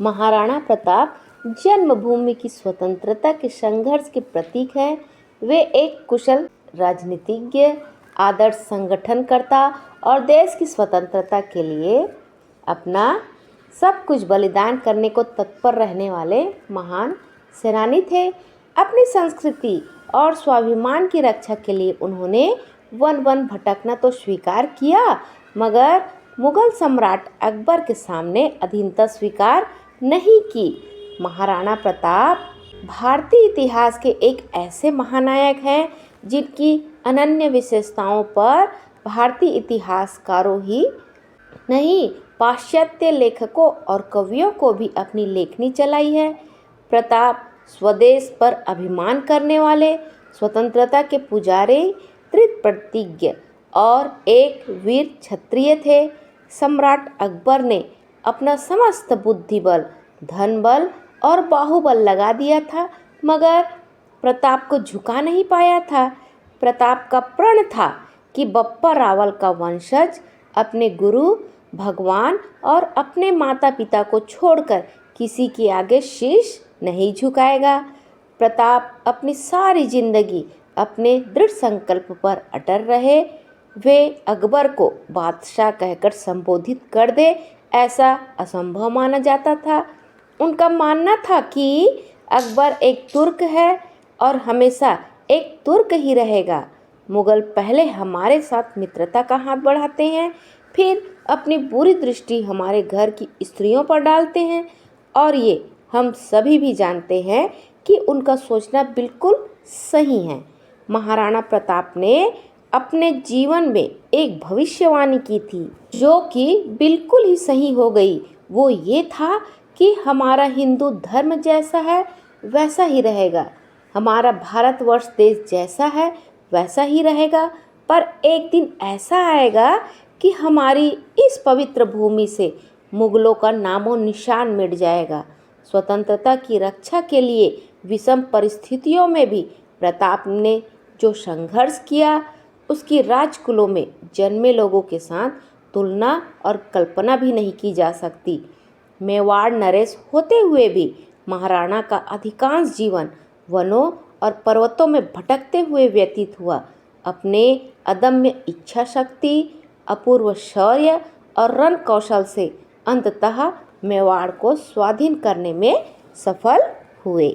महाराणा प्रताप जन्मभूमि की स्वतंत्रता के संघर्ष के प्रतीक हैं। वे एक कुशल राजनीतिज्ञ, आदर्श संगठनकर्ता और देश की स्वतंत्रता के लिए अपना सब कुछ बलिदान करने को तत्पर रहने वाले महान सेनानी थे। अपनी संस्कृति और स्वाभिमान की रक्षा के लिए उन्होंने वन वन भटकना तो स्वीकार किया, मगर मुगल सम्राट अकबर के सामने अधीनता स्वीकार नहीं की। महाराणा प्रताप भारतीय इतिहास के एक ऐसे महानायक हैं जिनकी अनन्य विशेषताओं पर भारतीय इतिहासकारों ही नहीं, पाश्चात्य लेखकों और कवियों को भी अपनी लेखनी चलाई है। प्रताप स्वदेश पर अभिमान करने वाले, स्वतंत्रता के पुजारी, दृढ़ प्रतिज्ञ और एक वीर क्षत्रिय थे। सम्राट अकबर ने अपना समस्त बुद्धिबल, धनबल और बाहुबल लगा दिया था, मगर प्रताप को झुका नहीं पाया था। प्रताप का प्रण था कि बप्पा रावल का वंशज अपने गुरु, भगवान और अपने माता पिता को छोड़कर किसी के आगे शीश नहीं झुकाएगा। प्रताप अपनी सारी जिंदगी अपने दृढ़ संकल्प पर अटल रहे। वे अकबर को बादशाह कहकर संबोधित कर दे, ऐसा असंभव माना जाता था। उनका मानना था कि अकबर एक तुर्क है और हमेशा एक तुर्क ही रहेगा। मुगल पहले हमारे साथ मित्रता का हाथ बढ़ाते हैं, फिर अपनी बुरी दृष्टि हमारे घर की स्त्रियों पर डालते हैं, और ये हम सभी भी जानते हैं कि उनका सोचना बिल्कुल सही है। महाराणा प्रताप ने अपने जीवन में एक भविष्यवाणी की थी जो कि बिल्कुल ही सही हो गई। वो ये था कि हमारा हिंदू धर्म जैसा है वैसा ही रहेगा, हमारा भारतवर्ष देश जैसा है वैसा ही रहेगा, पर एक दिन ऐसा आएगा कि हमारी इस पवित्र भूमि से मुगलों का नामो निशान मिट जाएगा। स्वतंत्रता की रक्षा के लिए विषम परिस्थितियों में भी प्रताप ने जो संघर्ष किया, उसकी राजकुलों में जन्मे लोगों के साथ तुलना और कल्पना भी नहीं की जा सकती। मेवाड़ नरेश होते हुए भी महाराणा का अधिकांश जीवन वनों और पर्वतों में भटकते हुए व्यतीत हुआ। अपने अदम्य इच्छा शक्ति, अपूर्व शौर्य और रण कौशल से अंततः मेवाड़ को स्वाधीन करने में सफल हुए।